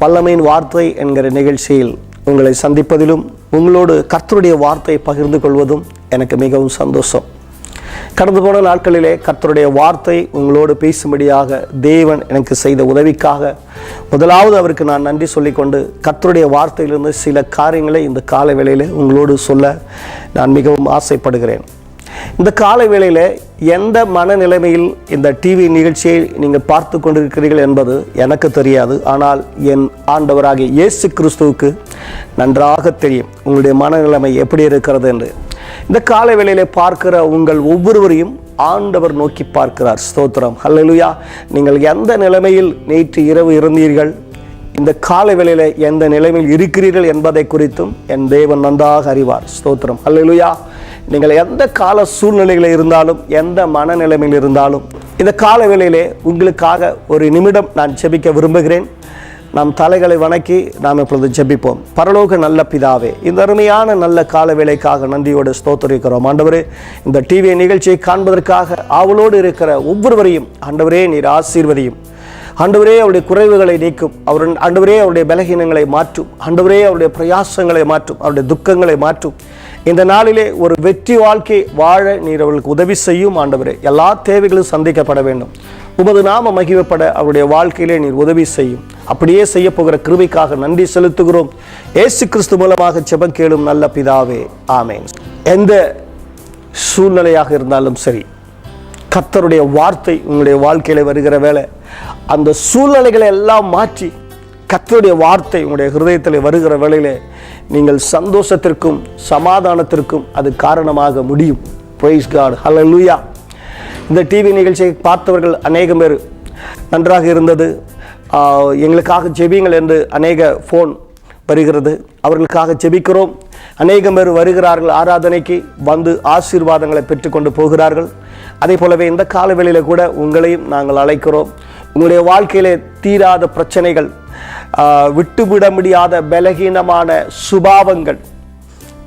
வல்லமையின் வார்த்தை என்கிற நிகழ்ச்சியில் உங்களை சந்திப்பதிலும் உங்களோடு கர்த்தருடைய வார்த்தையை பகிர்ந்து கொள்வதும் எனக்கு மிகவும் சந்தோஷம். கடந்து போன நாட்களிலே கர்த்தருடைய வார்த்தை உங்களோடு பேசும்படியாக தேவன் எனக்கு செய்த உதவிக்காக முதலாவது அவருக்கு நான் நன்றி சொல்லிக்கொண்டு கர்த்தருடைய வார்த்தையிலிருந்து சில காரியங்களை இந்த கால வேளையில் உங்களோடு சொல்ல நான் மிகவும் ஆசைப்படுகிறேன். இந்த கால வேளையில் எந்த மனநிலைமையில் இந்த டிவி நிகழ்ச்சியை நீங்கள் பார்த்து கொண்டிருக்கிறீர்கள் என்பது எனக்கு தெரியாது. ஆனால் என் ஆண்டவராகிய இயேசு கிறிஸ்துவுக்கு நன்றாக தெரியும் உங்களுடைய மனநிலைமை எப்படி இருக்கிறது என்று. இந்த கால வேளையிலே பார்க்கிற உங்கள் ஒவ்வொருவரையும் ஆண்டவர் நோக்கி பார்க்கிறார். ஸ்தோத்திரம், ஹல்லேலூயா. நீங்கள் எந்த நிலைமையில் நேற்று இரவு இருந்தீர்கள், இந்த கால வேளையில் எந்த நிலைமையில் இருக்கிறீர்கள் என்பதை குறித்தும் என் தேவன் நன்றாக அறிவார். ஸ்தோத்திரம், ஹல்லேலூயா. நீங்கள் எந்த கால சூழ்நிலையில் இருந்தாலும் எந்த மனநிலைமையில் இருந்தாலும் இந்த கால வேளையிலே உங்களுக்காக ஒரு நிமிடம் நான் ஜெபிக்க விரும்புகிறேன். நாம் தலைகளை வணக்கி நாம் இப்பொழுது ஜெபிப்போம். பரலோக நல்ல பிதாவே, இந்த அருமையான நல்ல கால வேளைக்காக நன்றியோடு ஸ்தோத்திரிக்கிறோம். ஆண்டவரே, இந்த டிவி நிகழ்ச்சியை காண்பதற்காக ஆவலோடு இருக்கிற ஒவ்வொருவரையும் ஆண்டவரே நீர் ஆசீர்வதியும். ஆண்டவரே அவருடைய குறைவுகளை நீக்கும். ஆண்டவரே அவருடைய பலகீனங்களை மாற்றும். ஆண்டவரே அவருடைய பிரயாசங்களை மாற்றும். அவருடைய துக்கங்களை மாற்றும். இந்த நாளிலே ஒரு வெற்றி வாழ்க்கை வாழ நீர் அவர்களுக்கு உதவி செய்யும். ஆண்டவரே, எல்லா தேவைகளும் சந்திக்கப்பட வேண்டும். உமது நாம மகிமைப்பட அவருடைய வாழ்க்கையிலே நீர் உதவி செய்யும். அப்படியே செய்ய போகிற கிருபைக்காக நன்றி செலுத்துகிறோம். இயேசு கிறிஸ்து மூலமாக ஜெபம் கேளும் நல்ல பிதாவே, ஆமென். எந்த சூழ்நிலையாக இருந்தாலும் சரி, கர்த்தருடைய வார்த்தை உங்களுடைய வாழ்க்கையில வருகிற வேளை அந்த சூழ்நிலைகளை எல்லாம் மாற்றி கர்த்தருடைய வார்த்தை உங்களுடைய ஹிருதயத்தில் வருகிற வேளையிலே நீங்கள் சந்தோஷத்திற்கும் சமாதானத்திற்கும் அது காரணமாக முடியும். பிரைஸ் காட், ஹல்லேலூயா. இந்த டிவி நிகழ்ச்சியை பார்த்தவர்கள் அநேகம் பேர் நன்றாக இருந்தது, எங்களுக்காக ஜெபிங்கள் என்று அநேக ஃபோன் வருகிறது. அவர்களுக்காக ஜெபிக்கிறோம். அநேகம் பேர் வருகிறார்கள், ஆராதனைக்கு வந்து ஆசீர்வாதங்களை பெற்றுக்கொண்டு போகிறார்கள். அதே போலவே இந்த காலவெளியில் கூட உங்களையும் நாங்கள் அழைக்கிறோம். உங்களுடைய வாழ்க்கையிலே தீராத பிரச்சனைகள், விட்டுவிட முடியாத பலகீனமான சுபாவங்கள்,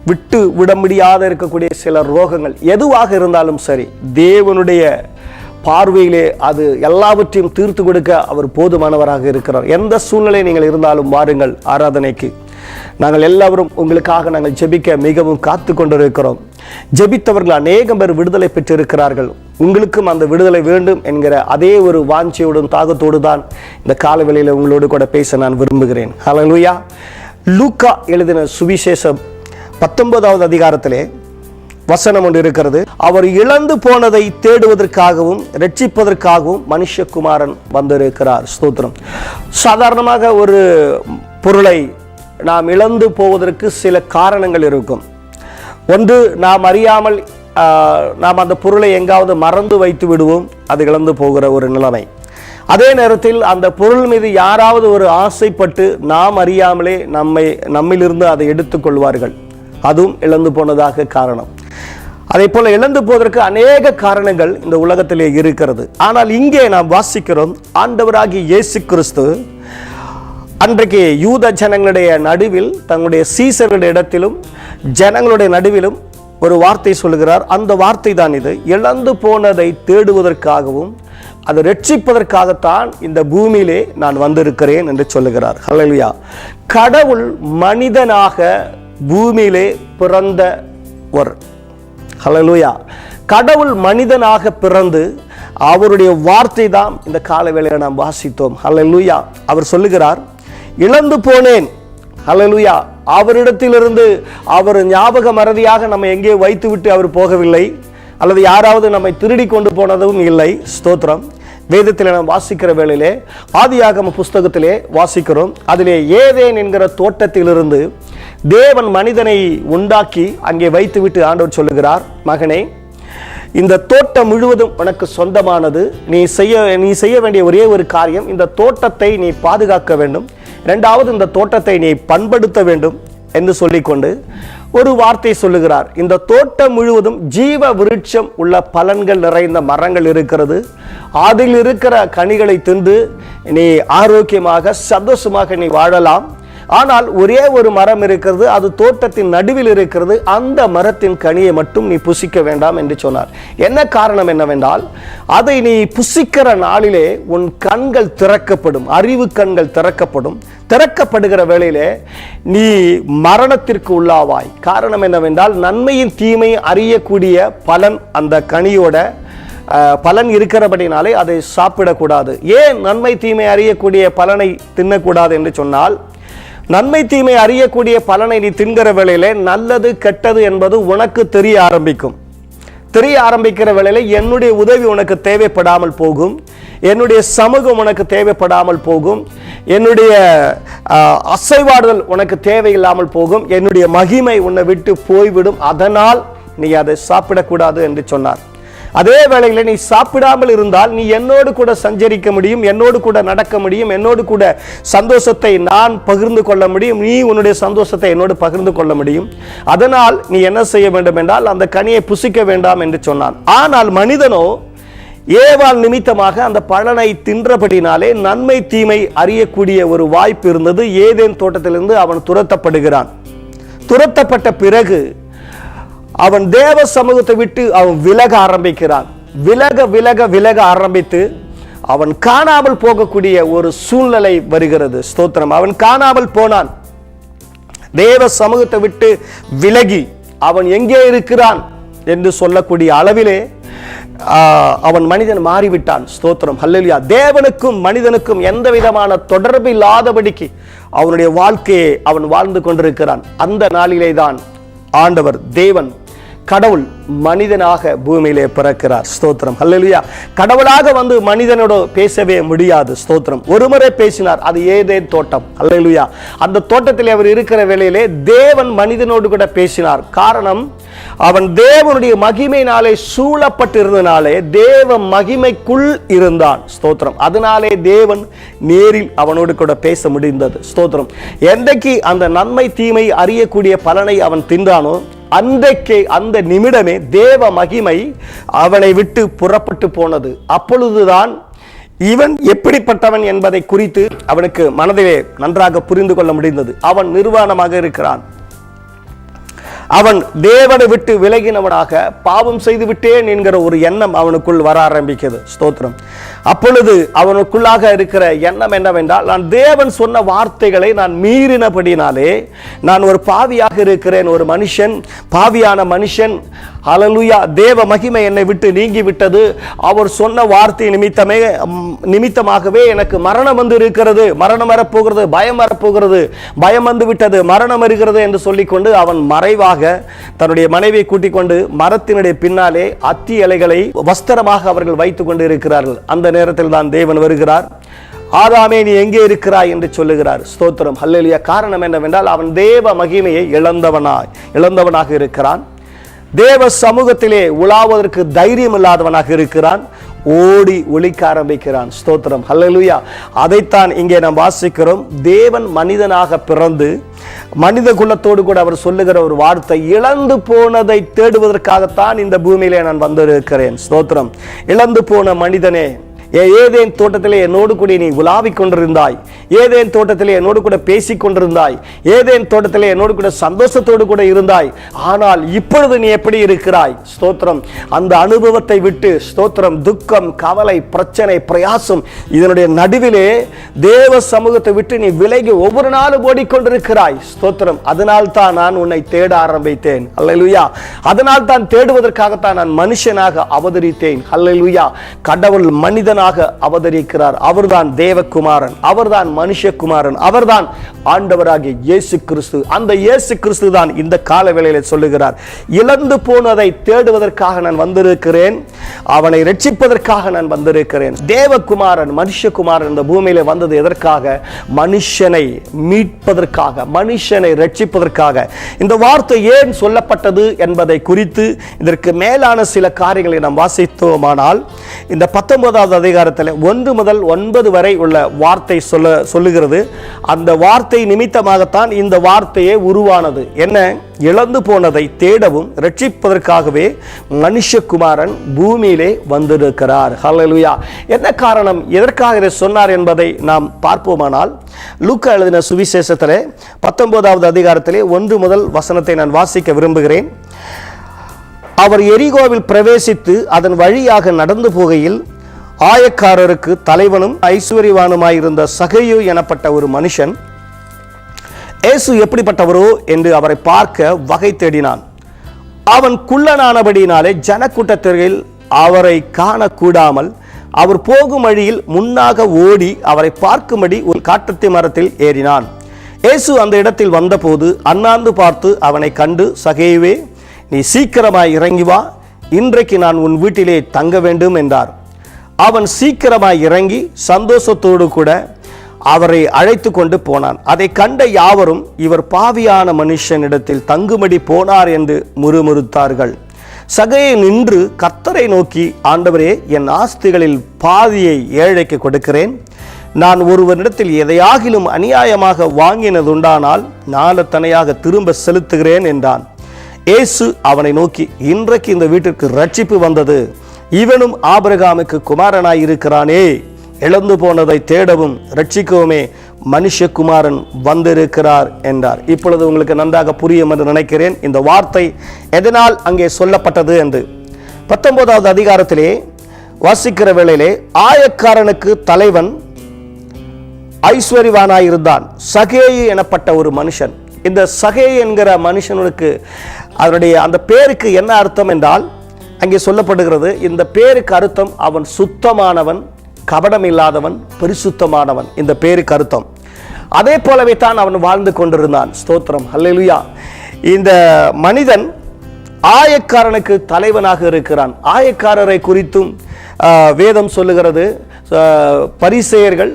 விட்டு விட முடியாத இருக்கக்கூடிய சில ரோகங்கள் எதுவாக இருந்தாலும் சரி, தேவனுடைய பார்வையிலே அது எல்லாவற்றையும் தீர்த்து கொடுக்க அவர் போதுமானவராக இருக்கிறார். எந்த சூழ்நிலை நீங்கள் இருந்தாலும் வாருங்கள் ஆராதனைக்கு. நாங்கள் எல்லாரும் உங்களுக்காக நாங்கள் ஜெபிக்க மிகவும் காத்து கொண்டிருக்கிறோம். ஜெபித்தவர்கள் அநேகம் பேர் விடுதலை பெற்றிருக்கிறார்கள். உங்களுக்கும் அந்த விடுதலை வேண்டும் என்கிற அதே ஒரு வாஞ்சையோடும் தாகத்தோடு தான் இந்த காலவெளியில் உங்களோடு கூட பேச நான் விரும்புகிறேன். ஹல்லேலூயா. லூக்கா எழுதின சுவிசேஷம் 19வது அதிகாரத்திலே வசனம் ஒன்று இருக்கிறது. அவர் இழந்து போனதை தேடுவதற்காகவும் ரட்சிப்பதற்காகவும் மனுஷகுமாரன் வந்திருக்கிறார். ஸ்தோத்திரம். சாதாரணமாக ஒரு பொருளை நாம் இழந்து போவதற்கு சில காரணங்கள் இருக்கும். ஒன்று, நாம் அறியாமல் நாம் அந்த பொருளை எங்காவது மறந்து வைத்து விடுவோம், அது இழந்து போகிற ஒரு நிலைமை. அதே நேரத்தில் அந்த பொருள் மீது யாராவது ஒரு ஆசைப்பட்டு நாம் அறியாமலே நம்மிலிருந்து அதை எடுத்துக்கொள்வார்கள், அதுவும் இழந்து போனதாக காரணம். அதே போல இழந்து போவதற்கு அநேக காரணங்கள் இந்த உலகத்திலே இருக்கிறது. ஆனால் இங்கே நாம் வாசிக்கிறோம், ஆண்டவராகிய இயேசு கிறிஸ்து அன்றைக்கு யூத ஜனங்களுடைய நடுவில், தங்களுடைய சீசர்களுடைய இடத்திலும் ஜனங்களுடைய நடுவிலும் ஒரு வார்த்தை சொல்லுகிறார். அந்த வார்த்தை தான் இது: இழந்து போனதை தேடுவதற்காகவும் அதை ரட்சிப்பதற்காகத்தான் இந்த பூமியிலே நான் வந்திருக்கிறேன் என்று சொல்லுகிறார். ஹல்லேலூயா. கடவுள் மனிதனாக பூமியிலே பிறந்தவர். ஹல்லேலூயா. கடவுள் மனிதனாக பிறந்து அவருடைய வார்த்தை தான் இந்த கால வேளையில் நாம் வாசித்தோம். ஹல்லேலூயா. அவர் சொல்லுகிறார், இழந்து போனேன். ஹல்லேலூயா. அவரிடத்திலிருந்து அவர் ஞாபக மறதியாக நம்ம எங்கே வைத்துவிட்டு அவர் போகவில்லை, அல்லது யாராவது நம்மை திருடி கொண்டு போனதும் இல்லை. ஸ்தோத்திரம். வேதத்தில் நாம் வாசிக்கிற வேளையிலே ஆதியாகம புஸ்தகத்திலே வாசிக்கிறோம். அதிலே ஏதேன் என்கிற தோட்டத்திலிருந்து தேவன் மனிதனை உண்டாக்கி அங்கே வைத்துவிட்டு ஆண்டவர் சொல்லுகிறார், மகனே, இந்த தோட்டம் முழுவதும் உனக்கு சொந்தமானது. நீ செய்ய வேண்டிய ஒரே ஒரு காரியம், இந்த தோட்டத்தை நீ பாதுகாக்க வேண்டும். இரண்டாவது, இந்த தோட்டத்தை நீ பண்படுத்த வேண்டும் என்று சொல்லிக்கொண்டு ஒரு வார்த்தை சொல்லுகிறார். இந்த தோட்டம் முழுவதும் ஜீவ விருட்சம் உள்ள பலன்கள் நிறைந்த மரங்கள் இருக்கிறது. அதில் இருக்கிற கனிகளை தின்று நீ ஆரோக்கியமாக சந்தோஷமாக நீ வாழலாம். ஆனால் ஒரே ஒரு மரம் இருக்கிறது, அது தோட்டத்தின் நடுவில் இருக்கிறது, அந்த மரத்தின் கனியை மட்டும் நீ புசிக்க வேண்டாம் என்று சொன்னார். என்ன காரணம் என்னவென்றால், அதை நீ புசிக்கிற நாளிலே உன் கண்கள் திறக்கப்படும், அறிவு கண்கள் திறக்கப்படும். திறக்கப்படுகிற வேளையிலே நீ மரணத்திற்கு உள்ளாவாய். காரணம் என்னவென்றால், நன்மையின் தீமை அறியக்கூடிய பலன் அந்த கனியோட பலன் இருக்கிறபடினாலே அதை சாப்பிடக்கூடாது. ஏன் நன்மை தீமை அறியக்கூடிய பலனை தின்னக்கூடாது என்று சொன்னால், நன்மை தீமை அறியக்கூடிய பலனை நீ தின்கிற வேளையிலே நல்லது கெட்டது என்பது உனக்கு தெரிய ஆரம்பிக்கும். தெரிய ஆரம்பிக்கிற வேளையில என்னுடைய உதவி உனக்கு தேவைப்படாமல் போகும், என்னுடைய சமூகம் உனக்கு தேவைப்படாமல் போகும், என்னுடைய அசைவாடுதல் உனக்கு தேவையில்லாமல் போகும், என்னுடைய மகிமை உன்னை விட்டு போய்விடும். அதனால் நீ அதை சாப்பிடக்கூடாது என்று சொன்னார். அதே வேளையில் நீ சாப்பிடாமல் இருந்தால் நீ என்னோடு கூட சஞ்சரிக்க முடியும், என்னோடு கூட நடக்க முடியும், என்னோடு கூட சந்தோஷத்தை நான் பகிர்ந்து கொள்ள முடியும், நீ உன்னுடைய சந்தோஷத்தை என்னோடு பகிர்ந்து கொள்ள முடியும். அதனால் நீ என்ன செய்ய வேண்டும் என்றால் அந்த கனியை புசிக்க வேண்டாம் என்று சொன்னான். ஆனால் மனிதனோ ஏவாள் நிமித்தமாக அந்த பலனை தின்றபடினாலே நன்மை தீமை அறியக்கூடிய ஒரு வாய்ப்பு இருந்தது. ஏதேன் தோட்டத்திலிருந்து அவன் துரத்தப்படுகிறான். துரத்தப்பட்ட பிறகு அவன் தேவ சமூகத்தை விட்டு அவன் விலக ஆரம்பிக்கிறான். விலக ஆரம்பித்து அவன் காணாமல் போகக்கூடிய ஒரு சூழ்நிலை வருகிறது. ஸ்தோத்திரம். அவன் காணாமல் போனான். தேவ சமூகத்தை விட்டு விலகி அவன் எங்கே இருக்கிறான் என்று சொல்லக்கூடிய அளவிலே அவன் மனிதன் மாறிவிட்டான். ஸ்தோத்திரம். ஹல்லேலூயா. தேவனுக்கும் மனிதனுக்கும் எந்த விதமான தொடர்பு இல்லாதபடிக்கு அவனுடைய வாழ்க்கையை அவன் வாழ்ந்து கொண்டிருக்கிறான். அந்த நாளிலே தான் ஆண்டவர் தேவன் கடவுள் மனிதனாக பூமியிலே பிறக்கிறார். ஸ்தோத்திரம். ஹல்லேலூயா. கடவுளாக வந்து மனிதனோடு பேசவே முடியாது. ஸ்தோத்திரம். ஒருமுறை பேசினார், அது ஏதேன் தோட்டம். ஹல்லேலூயா. அந்த தோட்டத்தில் அவர் இருக்கிற வேளையிலே தேவன் மனிதனோடு கூட பேசினார். காரணம், அவன் தேவனுடைய மகிமையினாலே சூழப்பட்டிருந்தனாலே தேவ மகிமைக்குள் இருந்தான். ஸ்தோத்திரம். அதனாலே தேவன் நேரில் அவனோடு கூட பேச முடிந்தது. ஸ்தோத்திரம். என்றைக்கு அந்த நன்மை தீமை அறியக்கூடிய பலனை அவன் தின்றானோ அன்றைக்கே அந்த நிமிடமே தேவ மகிமை அவனை விட்டு புறப்பட்டு போனது. அப்பொழுதுதான் இவன் எப்படிப்பட்டவன் என்பதை குறித்து அவனுக்கு மனதிலே நன்றாக புரிந்து கொள்ள முடிந்தது. அவன் நிர்வாணமாக இருக்கிறான். அவன் தேவனை விட்டு விலகினவனாக பாவம் செய்து விட்டேன் என்கிற ஒரு எண்ணம் அவனுக்குள் வர ஆரம்பிக்கிறது. ஸ்தோத்திரம். அப்பொழுது அவனுக்குள்ளாக இருக்கிற எண்ணம் என்னவென்றால், நான் தேவன் சொன்ன வார்த்தைகளை நான் மீறினபடினாலே நான் ஒரு பாவியாக இருக்கிறேன், ஒரு மனுஷன், பாவியான மனுஷன். ஹல்லேலூயா. தேவ மகிமை என்னை விட்டு நீங்கி விட்டது. அவர் சொன்ன வார்த்தை நிமித்தமாகவே எனக்கு மரணம் வந்து இருக்கிறது, மரணம் வரப்போகிறது, பயம் வரப்போகிறது, பயம் வந்து விட்டது, மரணம் வருகிறது என்று சொல்லிக்கொண்டு அவன் மறைவாக தன்னுடைய மனைவியை கூட்டிக் கொண்டு மரத்தினுடைய பின்னாலே அத்தி இலைகளை வஸ்திரமாக அவர்கள் வைத்துக் கொண்டு இருக்கிறார்கள். அந்த நேரத்தில் தான் தேவன் வருகிறார். ஆதாமே, நீ எங்கே இருக்கிறாய் என்று சொல்லுகிறார். ஸ்தோத்திரம். ஹல்லேலூயா. காரணம் என்னவென்றால், அவன் தேவ மகிமையை இழந்தவனாக இருக்கிறான். தேவ சமூகத்திலே உலாவதற்கு தைரியம் இல்லாதவனாக இருக்கிறான். ஓடி ஒளிக்க ஆரம்பிக்கிறான். ஸ்தோத்திரம். ஹல்லேலூயா. அதைத்தான் இங்கே நாம் வாசிக்கிறோம். தேவன் மனிதனாக பிறந்து மனித குலத்தோடு கூட அவர் சொல்லுகிற ஒரு வார்த்தை, இழந்து போனதை தேடுவதற்காகத்தான் இந்த பூமியிலே நான் வந்திருக்கிறேன். ஸ்தோத்திரம். இழந்து போன மனிதனே, ஏதேன் தோட்டத்திலே என்னோடு கூட நீ உலாவிக் கொண்டிருந்தாய், ஏதேன் தோட்டத்திலே என்னோடு கூட பேசிக் கொண்டிருந்தாய், ஏதேன் தோட்டத்திலே என்னோடு கூட சந்தோஷத்தோடு கூட இருந்தாய். ஆனால் இப்பொழுது நீ எப்படி இருக்கிறாய்? ஸ்தோத்திரம். அந்த அனுபவத்தை விட்டு, ஸ்தோத்திரம், துக்கம், கவலை, பிரச்சனை, பிரயாசம், இதனுடைய நடுவிலே தேவ சமூகத்தை விட்டு நீ விலகி ஒவ்வொரு நாளும் ஓடிக்கொண்டிருக்கிறாய். ஸ்தோத்திரம். அதனால் தான் நான் உன்னை தேட ஆரம்பித்தேன். அல்லேலூயா. அதனால் தான் தேடுவதற்காகத்தான் நான் மனுஷனாக அவதரித்தேன். அல்லேலூயா. கடவுள் மனிதன் அவதரிக்கிறார். அவர்தான் தேவகுமாரன், அவர்தான் மனுஷகுமாரன், அவர்தான் ஆண்டவராகிய இயேசு கிறிஸ்து. அந்த இயேசு கிறிஸ்து தான் இந்த கால வேளையிலே சொல்லுகிறார், இழந்து போனதை தேடுவதற்காக நான் வந்திருக்கிறேன், அவனை ரட்சிப்பதற்காக நான் வந்திருக்கிறேன். தேவகுமாரன், மனுஷகுமாரன் இந்த பூமியிலே வந்தது எதற்காக? மனுஷனை மீட்பதற்காக, மனுஷனை ரட்சிப்பதற்காக. இந்த வார்த்தை ஏன் சொல்லப்பட்டது என்பதை குறித்து இதற்கு மேலான சில காரியங்களை நாம் வாசித்தோமானால், இந்த 19வது அதிகாரத்தில் 1 முதல் 9 வரை உள்ள வார்த்தை சொல்லுகிறது. அந்த வார்த்தை நிமித்தமாகத்தான் இந்த வார்த்தையே உருவானது. என்ன? இழந்து போனதை தேடவும் ரட்சிப்பதற்காகவே மனுஷகுமாரன் பூமியிலே வந்திருக்கிறார். ஹல்லேலூயா. என்ன காரணம், எதற்காக இதை சொன்னார் என்பதை நாம் பார்ப்போமானால், லூக்கா எழுதின சுவிசேஷத்திலே 19வது அதிகாரத்திலே 1 முதல் வசனத்தை நான் வாசிக்க விரும்புகிறேன். அவர் எரிகோவில் பிரவேசித்து அதன் வழியாக நடந்து போகையில் ஆயக்காரருக்கு தலைவனும் ஐஸ்வர்யவானுமாயிருந்த சகையு எனப்பட்ட ஒரு மனுஷன் இயேசு எப்படிப்பட்டவரோ என்று அவரை பார்க்க வகை தேடினான். அவன் குள்ளனானபடியினாலே ஜனக்கூட்டத்தில் அவரை காணக்கூடாமல் அவர் போகும் வழியில் முன்னாக ஓடி அவரை பார்க்கும்படி ஒரு காட்டத்தி மரத்தில் ஏறினான். இயேசு அந்த இடத்தில் வந்தபோது அண்ணாந்து பார்த்து அவனை கண்டு, சகேயுவே, நீ சீக்கிரமாய் இறங்கி வா, இன்றைக்கு நான் உன் வீட்டிலே தங்க வேண்டும் என்றார். அவன் சீக்கிரமாய் இறங்கி சந்தோஷத்தோடு கூட அவரை அழைத்து கொண்டு போனான். அதை கண்ட யாவரும் இவர் பாவியான மனுஷனிடத்தில் தங்கும்படி போனார் என்று முறுமுறுத்தார்கள். சகையை நின்று கர்த்தரை நோக்கி, ஆண்டவரே, என் ஆஸ்திகளில் பாதியை ஏழைக்கு கொடுக்கிறேன். நான் ஒருவனிடத்தில் எதையாகிலும் அநியாயமாக வாங்கினதுண்டானால் நாளத்தனையாக திரும்ப செலுத்துகிறேன் என்றான். இயேசு அவனை நோக்கி, இன்றைக்கு இந்த வீட்டிற்கு ரட்சிப்பு வந்தது, இவனும் ஆபிரகாமுக்கு குமாரனாய் இருக்கிறானே. இழந்து போனதை தேடவும் ரட்சிக்கவுமே மனுஷகுமாரன் வந்திருக்கிறார் என்றார். இப்பொழுது உங்களுக்கு நன்றாக புரியும் என்று நினைக்கிறேன் இந்த வார்த்தை எதனால் அங்கே சொல்லப்பட்டது என்று. 19வது அதிகாரத்திலே வாசிக்கிற வேளையிலே ஆயக்காரனுக்கு தலைவன் ஐஸ்வர்யவானாயிருந்தான், சகேயு எனப்பட்ட ஒரு மனுஷன். இந்த சகே என்கிற மனுஷனுக்கு அதனுடைய அந்த பேருக்கு என்ன அர்த்தம் என்றால், அங்கே சொல்லப்படுகிறது, இந்த பேருக்கு அர்த்தம் அவன் சுத்தமானவன், கபடம் இல்லாதவன், பரிசுத்தமானவன். இந்த பேருக்கு அர்த்தம். அதே போலவே தான் அவன் வாழ்ந்து கொண்டிருந்தான். ஸ்தோத்திரம், ஹல்லேலூயா. இந்த மனிதன் ஆயக்காரனுக்கு தலைவனாக இருக்கிறான். ஆயக்காரரை குறித்தும் வேதம் சொல்லுகிறது, பரிசேயர்கள்,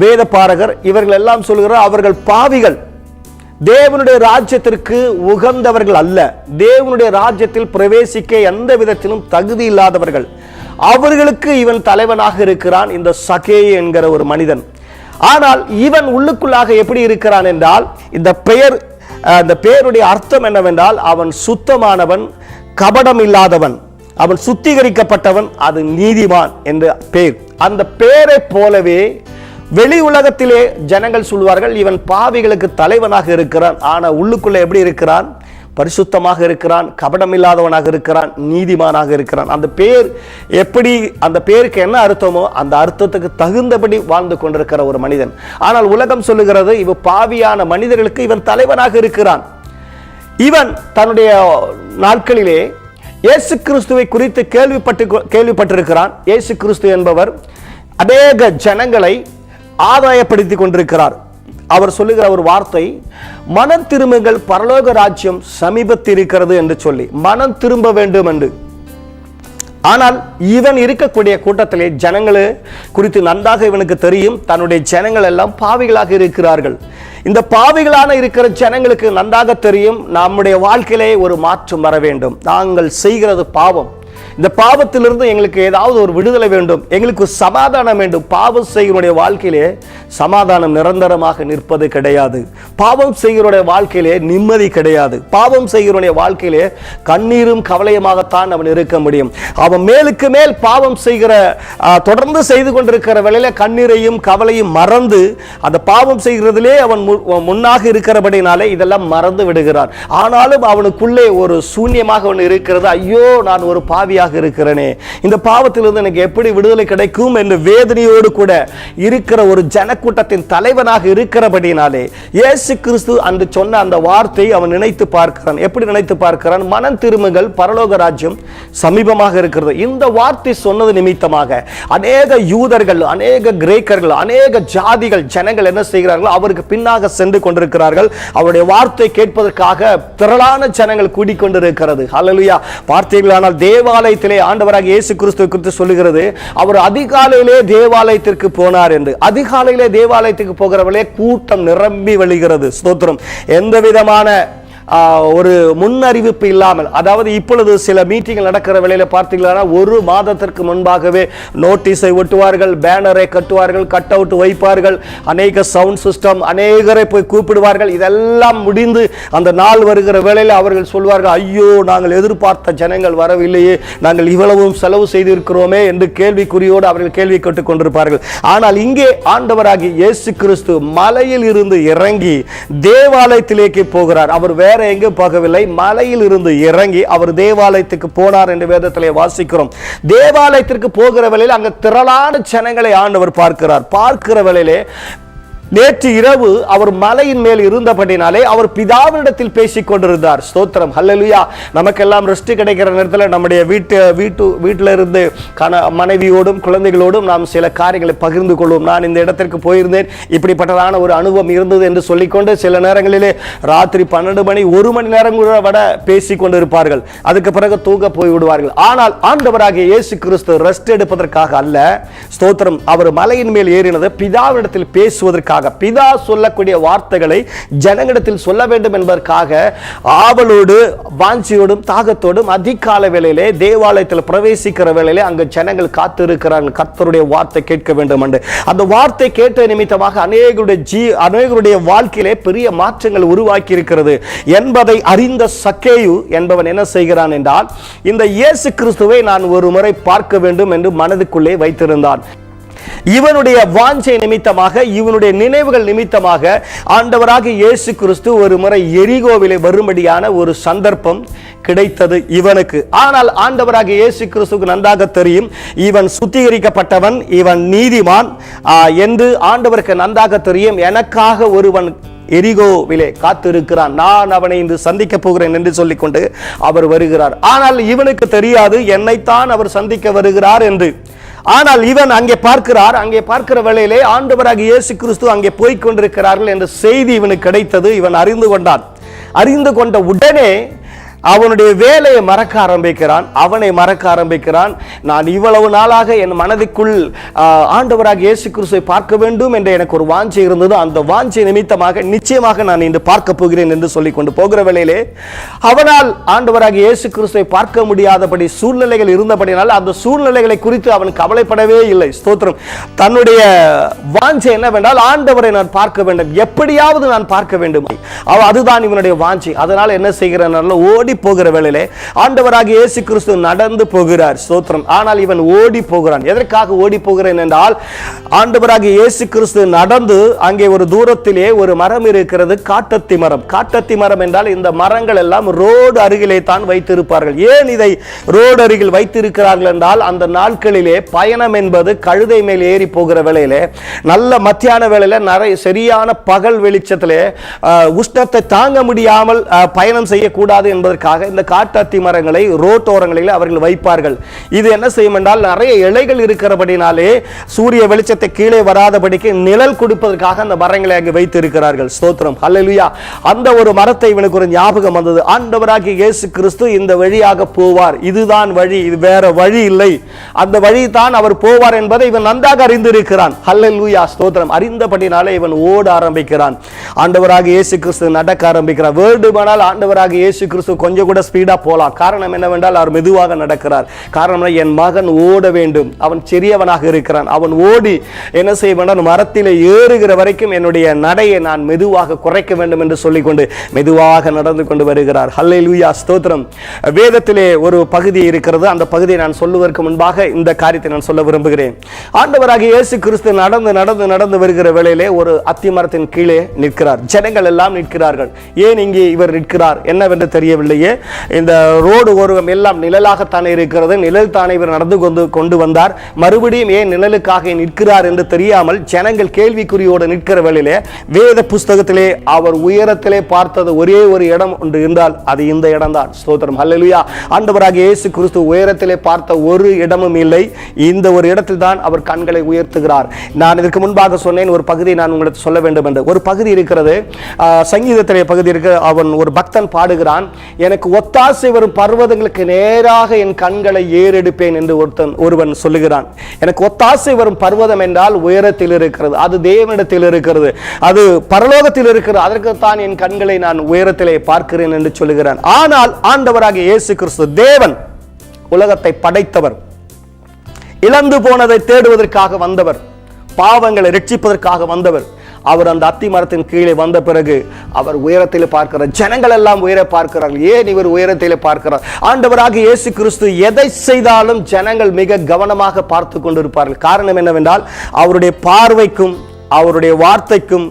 வேத பாரகர், இவர்கள் எல்லாம் சொல்லுகிறார், அவர்கள் பாவிகள், தேவனுடைய ராஜ்யத்திற்கு உகந்தவர்கள் அல்ல, தேவனுடைய ராஜ்யத்தில் பிரவேசிக்க எந்த விதத்திலும் தகுதி இல்லாதவர்கள். அவர்களுக்கு இவன் தலைவனாக இருக்கிறான், இந்த சகே என்கிற ஒரு மனிதன். ஆனால் இவன் உள்ளுக்குள்ளாக எப்படி இருக்கிறான் என்றால், இந்த பெயருடைய அர்த்தம் என்னவென்றால், அவன் சுத்தமானவன், கபடம் இல்லாதவன், அவன் சுத்திகரிக்கப்பட்டவன், அது நீதிமான் என்ற பெயர். அந்த பெயரை போலவே வெளி உலகத்திலே ஜனங்கள் சொல்வார்கள், இவன் பாவிகளுக்கு தலைவனாக இருக்கிறான். ஆனால் உள்ளுக்குள்ளே எப்படி இருக்கிறான்? பரிசுத்தமாக இருக்கிறான், கபடம் இல்லாதவனாக இருக்கிறான், நீதிமானாக இருக்கிறான். அந்த பேர் எப்படி, அந்த பேருக்கு என்ன அர்த்தமோ அந்த அர்த்தத்துக்கு தகுந்தபடி வாழ்ந்து கொண்டிருக்கிற ஒரு மனிதன். ஆனால் உலகம் சொல்லுகிறது, இவன் பாவியான மனிதர்களுக்கு இவன் தலைவனாக இருக்கிறான். இவன் தன்னுடைய நாட்களிலே இயேசு கிறிஸ்துவை குறித்து கேள்விப்பட்டிருக்கிறான். இயேசு கிறிஸ்து என்பவர் அநேக ஜனங்களை ஆதாயப்படுத்தி கொண்டிருக்கிறார். அவர் சொல்லுகிற ஒரு வார்த்தை, மனம் திரும்புங்கள், பரலோக ராஜ்யம் சமீபத்தில் இருக்கிறது என்று சொல்லி மனம் திரும்ப வேண்டும் என்று. ஆனால் இவன் இருக்கக்கூடிய கூட்டத்திலே ஜனங்களை குறித்து நன்றாக இவனுக்கு தெரியும், தன்னுடைய ஜனங்கள் எல்லாம் பாவிகளாக இருக்கிறார்கள். இந்த பாவிகளான இருக்கிற ஜனங்களுக்கு நன்றாக தெரியும், நம்முடைய வாழ்க்கையிலே ஒரு மாற்றம் வர வேண்டும், நாங்கள் செய்கிறது பாவம், இந்த பாவத்திலிருந்து எங்களுக்கு ஏதாவது ஒரு விடுதலை வேண்டும், எங்களுக்கு சமாதானம் வேண்டும். பாவம் செய்கிறவருடைய வாழ்க்கையிலே சமாதானம் நிரந்தரமாக நிற்பது கிடையாது. பாவம் செய்கிறவருடைய வாழ்க்கையிலே நிம்மதி கிடையாது. பாவம் செய்கிறவருடைய வாழ்க்கையிலே கண்ணீரும் கவலையுமாகத்தான் அவன் இருக்க முடியும். அவன் மேலுக்கு மேல் பாவம் செய்கிற தொடர்ந்து செய்து கொண்டிருக்கிற வேளையில கண்ணீரையும் கவலையும் மறந்து அந்த பாவம் செய்கிறதிலே அவன் முன்னாக இருக்கிறபடினாலே இதெல்லாம் மறந்து விடுகிறான். ஆனாலும் அவனுக்குள்ளே ஒரு சூன்யமாக அவன் இருக்கிறது. ஐயோ, நான் ஒரு பாவியாக இருக்கிறேனே, இந்த பாவத்திலிருந்து எனக்கு எப்படி விடுதலை கிடைக்கும் என்று வேதனையோடு கூட இருக்கிற ஒரு ஜனக்கூட்டத்தின் தலைவனாக இருக்கிறபடினாலே இயேசு கிறிஸ்து அன்று சொன்ன அந்த வார்த்தை அவன் நினைத்து பார்க்கிறான். எப்படி நினைத்து பார்க்கிறான்? மனம் திரும்புங்கள், பரலோக ராஜ்யம் சமீபமாக இருக்கிறது. இந்த வார்த்தை சொன்னது நிமித்தமாக அநேக யூதர்கள், அநேக கிரேக்கர்கள், அநேக ஜாதிகள் ஜனங்கள் என்ன செய்கிறார்கள்? அவருக்கு பின்னாக சென்று கொண்டிருக்கிறார்கள். அவருடைய வார்த்தை கேட்பதற்காக திரளான ஜனங்கள் கூடிக்கொண்டிருக்கிறது. ஹல்லேலூயா. பார்த்தீர்களானால் தேவாலயத்திலே ஆண்டவராக இயேசு கிறிஸ்துவை குறித்து சொல்லுகிறது, அவர் அதிகாலையிலே தேவாலயத்திற்கு போனார் என்று. அதிகாலையிலே தேவாலயத்துக்கு போகிறவர்களே கூட்டம் நிரம்பி வழிகிறது. ஸ்தோத்திரம். எந்த விதமான ஒரு முன்னறிவிப்பு இல்லாமல், அதாவது இப்பொழுது சில மீட்டிங்கள் நடக்கிற வேளையில பார்த்தீங்கன்னா ஒரு மாதத்திற்கு முன்பாகவே நோட்டீஸை ஒட்டுவார்கள், பேனரை கட்டுவார்கள், கட் அவுட் வைப்பார்கள், அநேக சவுண்ட் சிஸ்டம், அநேகரை போய் கூப்பிடுவார்கள். இதெல்லாம் முடிந்து அந்த நாள் வருகிற வேளையில் அவர்கள் சொல்வார்கள், ஐயோ நாங்கள் எதிர்பார்த்த ஜனங்கள் வரவில்லையே, நாங்கள் இவ்வளவும் செலவு செய்திருக்கிறோமே என்று கேள்விக்குறியோடு அவர்கள் கேள்வி கேட்டுக் கொண்டிருப்பார்கள். ஆனால் இங்கே ஆண்டவராகிய இயேசு கிறிஸ்து மலையில் இருந்து இறங்கி தேவாலயத்திலேக்கு போகிறார். அவர் வேற எங்கே போகவில்லை, மலையில் இருந்து இறங்கி அவர் தேவாலயத்துக்கு போனார் என்று வேதத்திலே வாசிக்கிறோம். தேவாலயத்திற்கு போகிற வேளையில் அங்க திரளான ஜனங்களை ஆண்டவர் பார்க்கிற வேளையிலே நேற்று இரவு அவர் மலையின் மேல் இருந்தபடினாலே அவர் பிதாவினிடத்தில் பேசிக் கொண்டிருந்தார். ஸ்தோத்திரம், ஹல்லேலூயா. நமக்கெல்லாம் ரெஸ்ட் கிடைக்கிற நேரத்தில் நம்முடைய வீட்டில் இருந்து மனைவியோடும் குழந்தைகளோடும் நாம் சில காரியங்களை பகிர்ந்து கொள்வோம். நான் இந்த இடத்திற்கு போயிருந்தேன், இப்படிப்பட்டதான ஒரு அனுபவம் இருந்தது என்று சொல்லிக்கொண்டு சில நேரங்களிலே ராத்திரி 12 மணி 1 மணி நேரம் கூட பேசிக் கொண்டிருப்பார்கள். அதுக்கு பிறகு தூங்க போய் விடுவார்கள். ஆனால் ஆண்டவராகிய இயேசு கிறிஸ்து ரெஸ்ட் எடுப்பதற்காக அல்ல, ஸ்தோத்திரம், அவர் மலையின் மேல் ஏறினது பிதாவினிடத்தில் பேசுவதற்காக, பிதா சொல்லக்கூடிய வார்த்தைகளை ஜனங்களிடத்தில் சொல்ல வேண்டும் என்பதற்காக ஆவலோடு வாஞ்சியோடும் தாகத்தோடும் அதிகாலை வேளையிலே தேவாலயத்தில் பிரவேசிக்கிற வேளையிலே அங்கு ஜனங்கள் காத்திருக்கிறார்கள், கர்த்தருடைய வார்த்தை கேட்க வேண்டும் என்று. அந்த வார்த்தை கேட்ட நிமித்தமாக அநேகருடைய வாழ்க்கையிலே பெரிய மாற்றங்கள் உருவாக்கி இருக்கிறது என்பதை அறிந்த சக்கேயு என்பவன் என்ன செய்கிறான் என்றால், இந்த இயேசு கிறிஸ்துவை நான் ஒரு முறை பார்க்க வேண்டும் என்று மனதுக்குள்ளே வைத்திருந்தான். இவனுடைய வாஞ்சை நிமித்தமாக, இவனுடைய நினைவுகள் நிமித்தமாக ஆண்டவராக இயேசு கிறிஸ்து ஒரு முறை எரிகோவிலே வரும்படியான ஒரு சந்தர்ப்பம் கிடைத்தது இவனுக்கு. ஆனால் ஆண்டவராக இயேசு கிறிஸ்துவுக்கு நன்றாக தெரியும், இவன் சுத்திகரிக்கப்பட்டவன், இவன் நீதிமான் என்று ஆண்டவருக்கு நன்றாக தெரியும். எனக்காக ஒருவன் எரிகோவிலே காத்திருக்கிறான், நான் அவனை இன்று சந்திக்க போகிறேன் என்று சொல்லிக்கொண்டு அவர் வருகிறார். ஆனால் இவனுக்கு தெரியாது என்னைத்தான் அவர் சந்திக்க வருகிறார் என்று. ஆனால் இவன் அங்கே பார்க்கிற வேளையிலே ஆண்டவராகிய இயேசு கிறிஸ்து அங்கே போய்க் கொண்டிருக்கிறார்கள் என்ற செய்தி இவனுக்கு கிடைத்தது. இவன் அறிந்து கொண்ட உடனே அவனுடைய வேலையை மறக்க ஆரம்பிக்கிறான், அவனை மறக்க ஆரம்பிக்கிறான். நான் இவ்வளவு நாளாக என் மனதுக்குள் ஆண்டவராக இயேசு கிறிஸ்துவை பார்க்க வேண்டும் என்ற எனக்கு ஒரு வாஞ்சை இருந்தது. அந்த வாஞ்சை நிமித்தமாக நிச்சயமாக நான் இன்று பார்க்க போகிறேன் என்று சொல்லிக் கொண்டு போகிற வேளையிலே அவனால் ஆண்டவராக இயேசு கிறிஸ்துவை பார்க்க முடியாதபடி சூழ்நிலைகள் இருந்தபடினால் அந்த சூழ்நிலைகளை குறித்து அவன் கவலைப்படவே இல்லை. ஸ்தோத்திரம். தன்னுடைய வாஞ்சை என்னவென்றால், ஆண்டவரை நான் பார்க்க வேண்டும், எப்படியாவது நான் பார்க்க வேண்டும், அதுதான் இவனுடைய வாஞ்சை. அதனால் என்ன செய்கிறான், ஓடி போகிற வேளையிலே ஆண்டவராகிய இயேசு கிறிஸ்து நடந்து போகிறார். ஸ்தோத்திரம். ஆனால் இவன் ஓடி போகிறான். எதற்காக ஓடி போகிறேன் என்றால், ஆண்டவராகிய இயேசு கிறிஸ்து நடந்து அங்கே ஒரு தூரத்திலே ஒரு மரம் இருக்கிறது, காட்டத்தி மரம். காட்டத்தி மரம் என்றால் இந்த மரங்கள் எல்லாம் ரோடு அருகிலே தான் வைத்திருப்பார்கள். ஏன் இதை ரோடு அருகில் வைத்திருக்கிறார்கள் என்றால், அந்த நாட்களிலே பயணம் என்பது கழுதை மேல் ஏறி போகிற வேளையிலே நல்ல மத்தியான வேளையில நிறைய சரியான பகல் வெளிச்சத்திலே உஷ்ணத்தை தாங்க முடியாமல் பயணம் செய்யக்கூடாது என்பதற்கு இந்த காட்டத்தி மரங்களை ரோட்டோரங்களில் அவர்கள் வைப்பார்கள். இது என்ன செய்யும் என்றால், நிறைய இலைகள் இருக்கிறபடினாலே சூரிய வெளிச்சத்தை கீழே வராதபடிக்கு நிழல் கொடுப்பதற்காக அந்த மரங்களை அங்கு வைத்து இருக்கிறார்கள். ஸ்தோத்திரம், ஹல்லேலூயா. அந்த ஒரு மரத்தை இவனுக்கு ஒரு ஞாபகம் வந்தது. ஆண்டவராகிய இயேசு கிறிஸ்து இந்த வழியாக போவார், இதுதான் வழி, இது வேற வழி இல்லை, அந்த வழி தான் அவர் போவார் என்பதை இவன் நன்றாக அறிந்திருக்கிறான். ஹல்லேலூயா, ஸ்தோத்திரம். அறிந்தபடினாலே இவன் ஓட ஆரம்பிக்கிறான். ஆண்டவராகிய இயேசு கிறிஸ்து நடக்க ஆரம்பிக்கிறார். வேண்டுமானால் ஆண்டவராகிய இயேசு கிறிஸ்து கொஞ்சம் கூட ஸ்பீடா போலாம். காரணம் என்னவென்றால், அவர் மெதுவாக நடக்கிறார். காரணம், என் மகன் ஓட வேண்டும், அவன் சிறியவனாக இருக்கிறான், அவன் ஓடி என்ன செய்ய வேண்டும், மரத்திலே ஏறுகிற வரைக்கும் என்னுடைய நடையை நான் மெதுவாக குறைக்க வேண்டும் என்று சொல்லிக்கொண்டு மெதுவாக நடந்து கொண்டு வருகிறார். ஹல்லேலூயா, ஸ்தோத்திரம். வேதத்திலே ஒரு பகுதி இருக்கிறது, அந்த பகுதியை நான் சொல்லுவதற்கு முன்பாக இந்த காரியத்தை நான் சொல்ல விரும்புகிறேன். ஆண்டவராகிய இயேசு கிறிஸ்து நடந்து வருகிற வேளையிலே ஒரு அத்தி மரத்தின் கீழே நிற்கிறார். ஜனங்கள் எல்லாம் நிற்கிறார்கள். ஏன் இங்கே இவர் நிற்கிறார் என்னவென்று தெரியவில்லையே. இந்த ரோடு ஓரம் எல்லாம் நிழலாகத்தானே இருக்கிறது, நிழல் தானே இவர் நடந்து கொண்டு வந்தார், மறுபடியும் ஏன் நிழலுக்காக நிற்கிறார் என்று தெரியாமல் ஜனங்கள் கேள்விக்குறியோடு நிற்கிற வேளையிலே வேத புஸ்தகத்திலே அவர் உயரத்திலே பார்த்தது ஒரே ஒரு இடம் ஒன்று இருந்தால் அது இந்த இடம் தான். ஸ்தோத்திரம், ஹல்லேலூயா. ஆண்டவராகிய இயேசு கிறிஸ்து உயரத்திலே பார்த்த ஒரு இடமும் இல்லை, இந்த ஒரு இடத்தில் தான் அவர் கண்களை உயர்த்துகிறார். நான் இதற்கு முன்பாக சொன்னேன், ஒரு பகுதியை நான் உங்களுக்கு சொல்ல வேண்டும் என்று. ஒரு பகுதி இருக்கிறது, சங்கீதத்திலே பகுதி இருக்கு. அவன் ஒரு பக்தன் பாடுகிறான், எனக்கு ஒத்தாசை வரும் பர்வதங்களுக்கு நேராக என் கண்களை ஏறெடுப்பேன் என்று ஒருவன் சொல்லுகிறான். எனக்கு ஒத்தாசை வரும் பர்வதம் என்றால் உயரத்தில் இருக்கிறது, அது தேவனிடத்தில் இருக்கிறது, அது பரலோகத்தில் இருக்கிறது. அதற்குத்தான் என் கண்களை நான் உயரத்திலே பார்க்கிறேன் என்று சொல்லுகிறான். ஆனால் ஆண்டவராகிய இயேசு கிறிஸ்து தேவன், உலகத்தை படைத்தவர், இழந்து போனதை தேடுவதற்காக வந்தவர், பாவங்களை ரட்சிப்பதற்காக வந்தவர். அவர் அந்த அத்தி மரத்தின் கீழே வந்த பிறகு அவர் உயரத்தில் பார்க்கிறார். ஜனங்கள் எல்லாம் உயர பார்க்கிறார்கள். ஏன் இவர் உயரத்தில் பார்க்கிறார்? ஆண்டவராகிய இயேசு கிறிஸ்து எதை செய்தாலும் ஜனங்கள் மிக கவனமாக பார்த்து கொண்டிருப்பார்கள். காரணம் என்னவென்றால் அவருடைய பார்வைக்கும் அவருடைய வார்த்தைக்கும்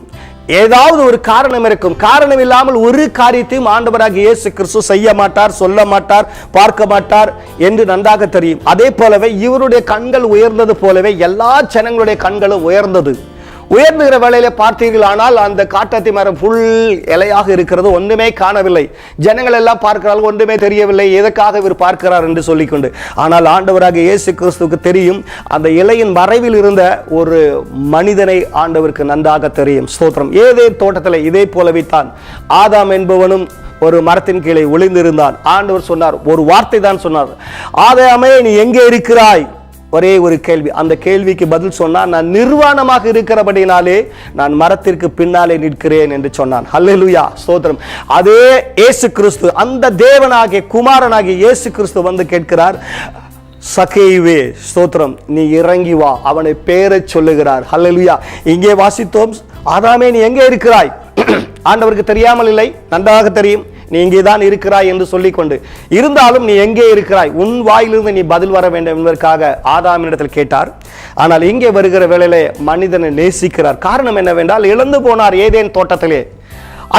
ஏதாவது ஒரு காரணம் இருக்கும். காரணம் இல்லாமல் ஒரு காரியத்தையும் ஆண்டவராகிய இயேசு கிறிஸ்து செய்ய மாட்டார், சொல்ல மாட்டார், பார்க்க மாட்டார் என்று நன்றாக தெரியும். அதே போலவே இவருடைய கண்கள் உயர்ந்தது போலவே எல்லா ஜனங்களுடைய கண்களும் உயர்ந்தது. உயர்ந்துகிற வேளையில பார்த்தீர்கள் ஆனால் அந்த காட்டத்தி மரம் புல் இலையாக இருக்கிறது, ஒன்றுமே காணவில்லை. ஜனங்கள் எல்லாம் பார்க்கிறார்கள், ஒன்றுமே தெரியவில்லை, எதற்காக இவர் பார்க்கிறார் என்று சொல்லிக்கொண்டு. ஆனால் ஆண்டவராக இயேசு கிறிஸ்துவுக்கு தெரியும், அந்த இலையின் மறைவில் இருந்த ஒரு மனிதனை ஆண்டவருக்கு நன்றாக தெரியும். ஸ்தோத்திரம். ஏதேன் தோட்டத்தில் இதே போலவே தான் ஆதாம் என்பவனும் ஒரு மரத்தின் கீழே ஒளிந்திருந்தான். ஆண்டவர் சொன்னார், ஒரு வார்த்தை தான் சொன்னார், ஆதாமே நீ எங்கே இருக்கிறாய்? ஒரே ஒரு கேள்வி. அந்த கேள்விக்கு பதில் சொன்னான், நான் நிர்வாணமாக இருக்கிறபடினாலே நான் மரத்திற்கு பின்னாலே நிற்கிறேன் என்று சொன்னான். ஹல்லேலூயா, ஸ்தோத்திரம். அதே இயேசு கிறிஸ்து, அந்த தேவனாகிய குமாரனாகிய இயேசு கிறிஸ்து வந்து கேட்கிறார், சகேயுவே ஸ்தோத்திரம், நீ இறங்கி வா. அவனை பேரை சொல்லுகிறார். ஹல்லேலூயா. இங்கே வாசித்தோம், ஆதாமே நீ எங்கே இருக்கிறாய்? ஆண்டவருக்கு தெரியாமல் இல்லை, நன்றாக தெரியும், நீ இங்கே தான் இருக்கிறாய் என்று சொல்லிக்கொண்டு இருந்தாலும் நீ எங்கே இருக்கிறாய், உன் வாயிலிருந்து நீ பதில் வர வேண்டும் என்பதற்காக ஆதாமினிடத்தில் கேட்டார். ஆனால் இங்கே வருகிற வேளையிலே மனிதனை நேசிக்கிறார். காரணம் என்னவென்றால் இழந்து போனார் ஏதேன் தோட்டத்திலே.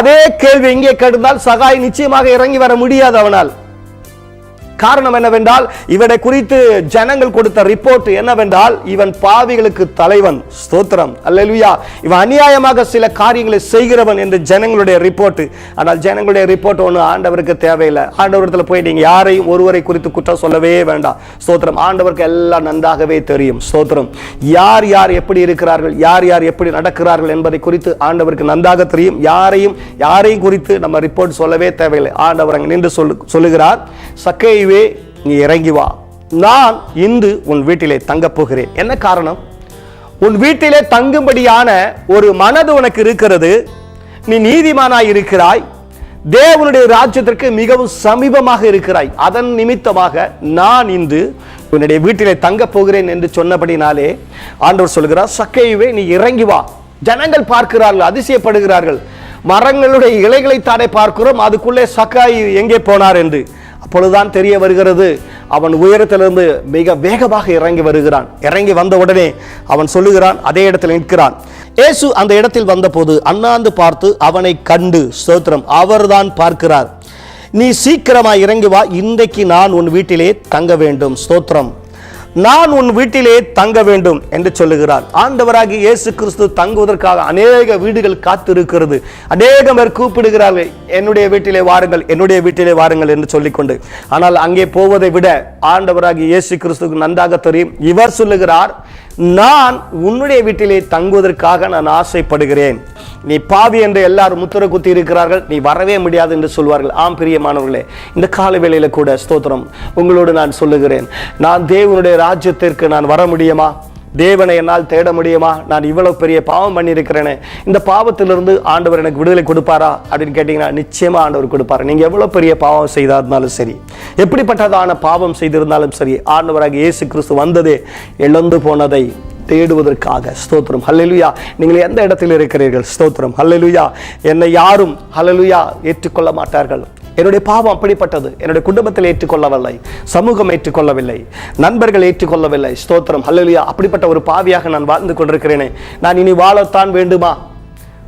அதே கேள்வி இங்கே கேட்டால் சகாய் நிச்சயமாக இறங்கி வர முடியாது அவனால். காரணம் என்னவென்றால் இவனை குறித்து ஜனங்கள் கொடுத்த ரிப்போர்ட் என்னவென்றால் இவன் பாவிகளுக்கு தலைவன். ஸ்தோத்திரம், அல்லேலூயா. இவன் அநியாயமாக சில காரியங்களை செய்கிறவன் என்று ஜனங்களுடைய ரிப்போர்ட். ஆனால் ஜனங்களுடைய ரிப்போர்ட் ஒன்று ஆண்டவருக்கு தேவையில்லை. ஆண்டவரத்தில் போய் நீங்க யாரையும் ஒருவரை குறித்து குற்றம் சொல்லவே வேண்டாம். ஸ்தோத்திரம். ஆண்டவருக்கு எல்லாம் நன்றாகவே தெரியும். ஸ்தோத்திரம். யார் யார் எப்படி இருக்கிறார்கள், யார் யார் எப்படி நடக்கிறார்கள் என்பதை குறித்து ஆண்டவருக்கு நன்றாக தெரியும். யாரையும் குறித்து நம்ம ரிப்போர்ட் சொல்லவே தேவையில்லை. ஆண்டவர் அங்கே நின்று சொல்லுகிறார், சக்கேயுவே நீ இறங்கி வா, நான் இன்று உன் வீட்டிலே தங்கப் போகிறேன். என்ன காரணம்? உன் வீட்டிலே தங்கும்படியான ஒரு மனது உனக்கு இருக்கிறது. நீ நீதிமானாய் இருக்கிறாய், தேவனுடைய ராஜ்யத்திற்கு மிகவும் சமீபமாக இருக்கிறாய். அதன் நிமித்தமாக நான் இன்று உன்னுடைய வீட்டிலே தங்கப் போகிறேன் என்று சொன்னபடினாலே ஆண்டவர் சொல்கிறார், சக்கேயுவே நீ இறங்கி வா. ஜனங்கள் பார்க்கிறார்கள், அதிசயப்படுகிறார்கள். மரங்களுடைய இலைகளை தானே பார்க்கிறோம், அதுக்குள்ளே சக்காய் எங்கே போனார் என்று. அப்பொழுதுதான் தெரிய வருகிறது, அவன் உயரத்திலிருந்து மிக வேகமாக இறங்கி வருகிறான். இறங்கி வந்த உடனே அவன் சொல்லுகிறான், அதே இடத்தில் நிற்கிறான். இயேசு அந்த இடத்தில் வந்தபோது அண்ணாந்து பார்த்து அவனை கண்டு, ஸ்தோத்திரம், அவர்தான் பார்க்கிறார், நீ சீக்கிரமாய் இறங்கி வா, இன்றைக்கு நான் உன் வீட்டிலே தங்க வேண்டும். ஸ்தோத்திரம். நான் உன் வீட்டிலே தங்க வேண்டும் என்று சொல்லுகிறார். ஆண்டவராகிய இயேசு கிறிஸ்து தங்குவதற்காக அநேக வீடுகள் காத்திருக்கிறது. அநேகம் பேர் கூப்பிடுகிறார்கள், என்னுடைய வீட்டிலே வாருங்கள், என்னுடைய வீட்டிலே வாருங்கள் என்று சொல்லிக்கொண்டு. ஆனால் அங்கே போவதை விட ஆண்டவராகிய இயேசு கிறிஸ்துவுக்கு நன்றாக தெரியும். இவர் சொல்லுகிறார், நான் உன்னுடைய வீட்டிலே தங்குவதற்காக நான் ஆசைப்படுகிறேன். நீ பாவி என்று எல்லாரும் முத்திர குத்தி இருக்கிறார்கள், நீ வரவே முடியாது என்று சொல்வார்கள். ஆம் பிரியமானவர்களே, இந்த கால வேளையில கூட ஸ்தோத்திரம் உங்களோடு நான் சொல்லுகிறேன், நான் தேவனுடைய ராஜ்யத்திற்கு நான் வர முடியுமா? தேவனை என்னால் தேட முடியுமா? நான் இவ்வளவு பெரிய பாவம் பண்ணியிருக்கிறேனே, இந்த பாவத்திலிருந்து ஆண்டவர் எனக்கு விடுதலை கொடுப்பாரா அப்படின்னு கேட்டீங்கன்னா நிச்சயமா ஆண்டவர் கொடுப்பாரு. நீங்க எவ்வளவு பெரிய பாவம் செய்தாலும் சரி, எப்படிப்பட்டதான பாவம் செய்திருந்தாலும் சரி, ஆண்டவராக இயேசு கிறிஸ்து வந்ததே இழந்து போனதை தேடுவதற்காக. ஸ்தோத்திரம், ஹல்லேலூயா. நீங்கள் எந்த இடத்தில் இருக்கிறீர்கள்? ஸ்தோத்திரம், ஹல்லேலூயா. என்னை யாரும் ஹல்லேலூயா ஏற்றுக்கொள்ள மாட்டார்கள். என்னுடைய பாவம் அப்படிப்பட்டது. என்னுடைய குடும்பத்தில் ஏற்றுக்கொள்ளவில்லை, சமூகம் ஏற்றுக்கொள்ளவில்லை, நண்பர்கள் ஏற்றுக்கொள்ளவில்லை. ஸ்தோத்திரம், ஹல்லேலூயா. அப்படிப்பட்ட ஒரு பாவியாக நான் வாழ்ந்து கொண்டிருக்கிறேனே, நான் இனி வாழத்தான் வேண்டுமா?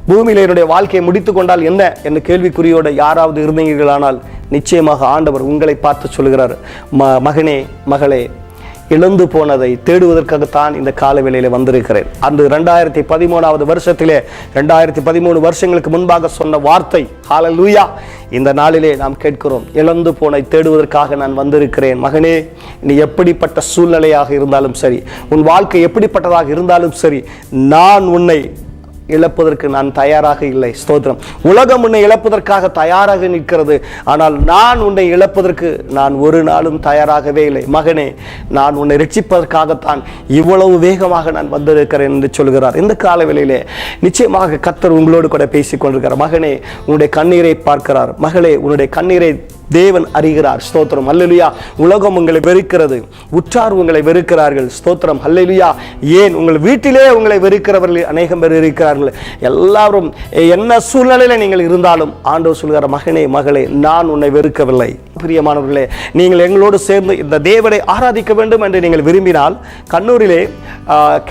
பூமியில் என்னுடைய வாழ்க்கையை முடித்து கொண்டால் என்ன என்ற கேள்விக்குறியோட யாராவது இருந்தீர்களானால் நிச்சயமாக ஆண்டவர் உங்களை பார்த்து சொல்கிறார், மகனே, மகளே, இழந்து போனதை தேடுவதற்காகத்தான் இந்த கால வேளையில வந்திருக்கிறேன். அந்த 2013 வருஷத்திலே 2013 வருஷங்களுக்கு முன்பாக சொன்ன வார்த்தை, ஹல்லேலூயா, இந்த நாளிலே நாம் கேட்கிறோம், இழந்து போனை தேடுவதற்காக நான் வந்திருக்கிறேன். மகனே, நீ எப்படிப்பட்ட சூழ்நிலையாக இருந்தாலும் சரி, உன் வாழ்க்கை எப்படிப்பட்டதாக இருந்தாலும் சரி, நான் உன்னை இழப்பதற்கு நான் தயாராக இல்லை. ஸ்தோத்திரம். உலகம் உன்னை இழப்பதற்காக தயாராக நிற்கிறது, ஆனால் நான் உன்னை இழப்பதற்கு நான் ஒரு நாளும் தயாராகவே இல்லை. மகனே, நான் உன்னை ரட்சிப்பதற்காகத்தான் இவ்வளவு வேகமாக நான் வந்திருக்கிறேன் என்று சொல்கிறார். இந்த காலவெளியிலே நிச்சயமாக கர்த்தர் உங்களோடு கூட பேசிக் கொண்டிருக்கிறார். மகனே, உன்னுடைய கண்ணீரை பார்க்கிறார். மகளே, உன்னுடைய கண்ணீரை தேவன் அறிகிறார். ஸ்தோத்திரம். அல்லேலூயா. உலகம் உங்களை வெறுக்கிறது, உற்றார் உங்களை வெறுக்கிறார்கள். ஸ்தோத்திரம். அல்லேலூயா. ஏன் உங்கள் வீட்டிலே உங்களை வெறுக்கிறவர்கள் அநேகம் பேர் இருக்கிறார்கள். எல்லாரும் என்ன சூழ்நிலையில நீங்கள் இருந்தாலும் ஆண்டவர் சொல்கிறார், மகனே மகளே, நான் உன்னை வெறுக்கவில்லை. பிரியமானவர்களே, நீங்கள் எங்களோடு சேர்ந்து இந்த தேவனை ஆராதிக்க வேண்டும் என்று நீங்கள் விரும்பினால், கண்ணூரிலே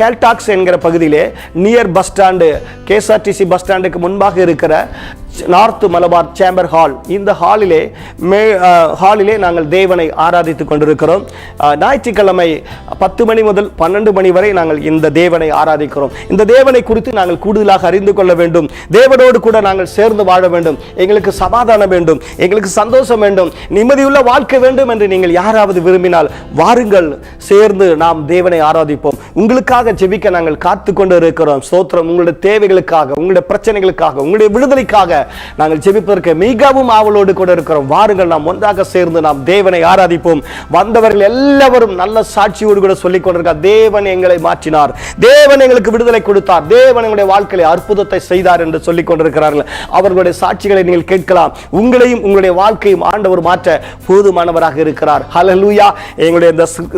கேல்டாக்ஸ் என்கிற பகுதியிலே near bus stand, KSRTC bus ஸ்டாண்டுக்கு முன்பாக இருக்கிற நார்த் மலபார் சேம்பர் ஹால், இந்த ஹாலிலே நாங்கள் தேவனை ஆராதித்துக் கொண்டிருக்கிறோம். ஞாயிற்றுக்கிழமை 10 மணி முதல் 12 மணி வரை நாங்கள் இந்த தேவனை ஆராதிக்கிறோம். இந்த தேவனை குறித்து நாங்கள் கூடுதலாக அறிந்து கொள்ள வேண்டும். தேவனோடு கூட நாங்கள் சேர்ந்து வாழ வேண்டும். எங்களுக்கு சமாதானம் வேண்டும், எங்களுக்கு சந்தோஷம் வேண்டும், நிம்மதியுள்ள வாழ்க்கை வேண்டும் என்று நீங்கள் யாராவது விரும்பினால் வாருங்கள், சேர்ந்து நாம் தேவனை ஆராதிப்போம். உங்களுக்காக ஜெபிக்க நாங்கள் காத்து கொண்டு இருக்கிறோம். ஸ்தோத்திரம். உங்களுடைய தேவைகளுக்காக, உங்களுடைய பிரச்சனைகளுக்காக, உங்களுடைய விடுதலைக்காக நாங்கள் ஜெபிப்பதற்கு மிகவும் ஆவலோடு கூட இருக்கிறோம். வாருங்கள், நாம் ஒன்றாக சேர்ந்து நாம் தேவனை ஆராதிப்போம். வந்தவர்கள் எல்லாரும் நல்ல சாட்சியோடு கூட சொல்லிக் கொண்டிருக்கிறார், தேவன் எங்களை மாற்றினார், தேவன் எங்களுக்கு விடுதலை கொடுத்தார், தேவன் எங்களுடைய வாழ்க்கையில அற்புதத்தை செய்தார் என்று சொல்லிக் கொண்டிருக்கிறார்கள். அவர்களுடைய சாட்சிகளை நீங்கள் கேட்கலாம். உங்களையும் உங்களுடைய வாழ்க்கையும் ஆண்டவர் மாற்ற போதுமானவராக இருக்கிறார். ஹல்லேலூயா. எங்களுடைய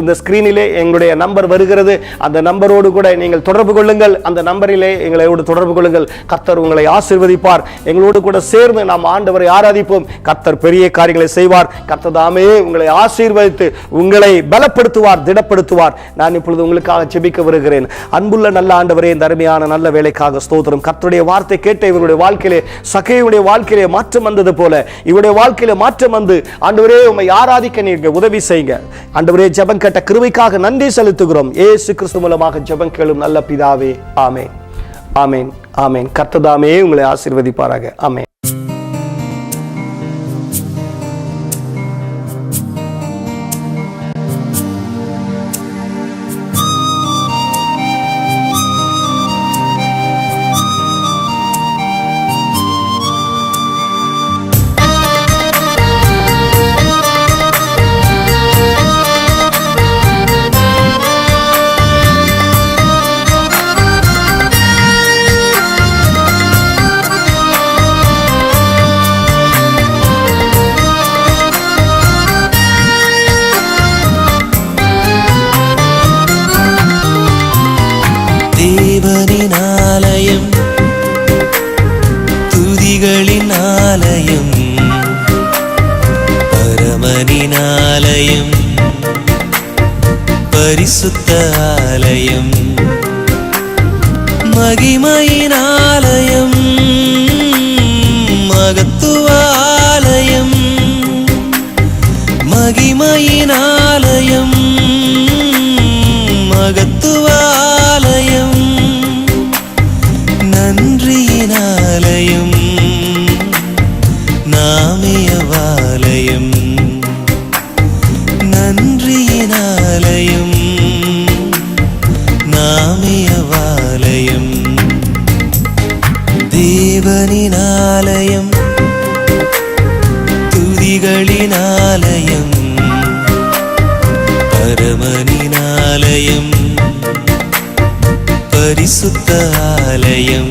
இந்த ஸ்கிரீனிலே எங்களுடைய நம்பர் வருகிறது. அந்த நம்பரோடு கூட நீங்கள் தொடர்பு கொள்ளுங்கள். அந்த நம்பரிலே எங்களோடு தொடர்பு கொள்ளுங்கள். கர்த்தர் உங்களை ஆசீர்வதிப்பார். எங்களோடு கூட சேர்ந்து நாம் ஆண்டவரை ஆராதிப்போம். கர்த்தர் பெரிய காரியங்களை செய்வார். கர்த்தர் தாமே உங்களை ஆசீர்வதித்து உங்களை பலப்படுத்துவார், திடப்படுத்துவார். நான் இப்பொழுது உங்களுக்காக ஜெபிக்க வருகிறேன். அன்புள்ள நல்ல ஆண்டவரே, இந்த அருமையான நல்ல வேலைக்காக ஸ்தோத்திரம். கர்த்தருடைய வார்த்தை கேட்ட இவருடைய வாழ்க்கையிலே, சகையுடைய வாழ்க்கையிலே மாற்றம் வந்தது போல இவருடைய வாழ்க்கையிலே மாற்றம் வந்து ஆண்டவரே உம்மை ஆராதிக்க நீங்க உதவி செய்யுங்க. ஆண்டவரே, ஜெபம் கேட்ட கிருபைக்காக நன்றி செலுத்துகிறோம். இயேசு கிறிஸ்து மூலமாக ஜெபம் கேளும் நல்ல பிதாவே. ஆமென், ஆமென், ஆமென். கர்த்தர் தாமே உங்களை ஆசீர்வதிப்பாராக. ஆமென். தேவனின் ஆலயம், துதிகளின் ஆலயம், பரமனின் ஆலயம், பரிசுத்த ஆலயம், மகிமையின் ஆலயம், மகத்துவ ஆலயம், மகிமையின் ஆலயம், மகத்துவ ஆலயம், நன்றியின் ஆலயம், நாமயவாலயம், நன்றியின் ஆலயம், நாமயவாலயம், தேவனின் ஆலயம், துதிகளின் ஆலயம், பரமனின் ஆலயம், பரிசுத்த ஆலயம்.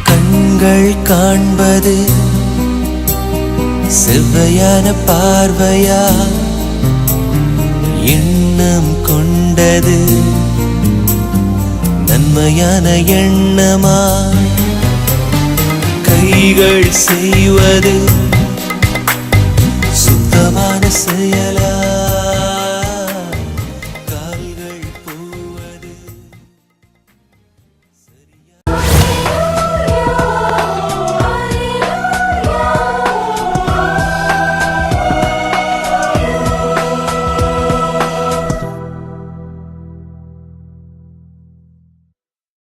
கண்கள் காண்பது செவ்வையான பார்வையா, எண்ணம் கொண்டது நன்மையான எண்ணமா, கைகள் செய்வது சுத்தமான செயல்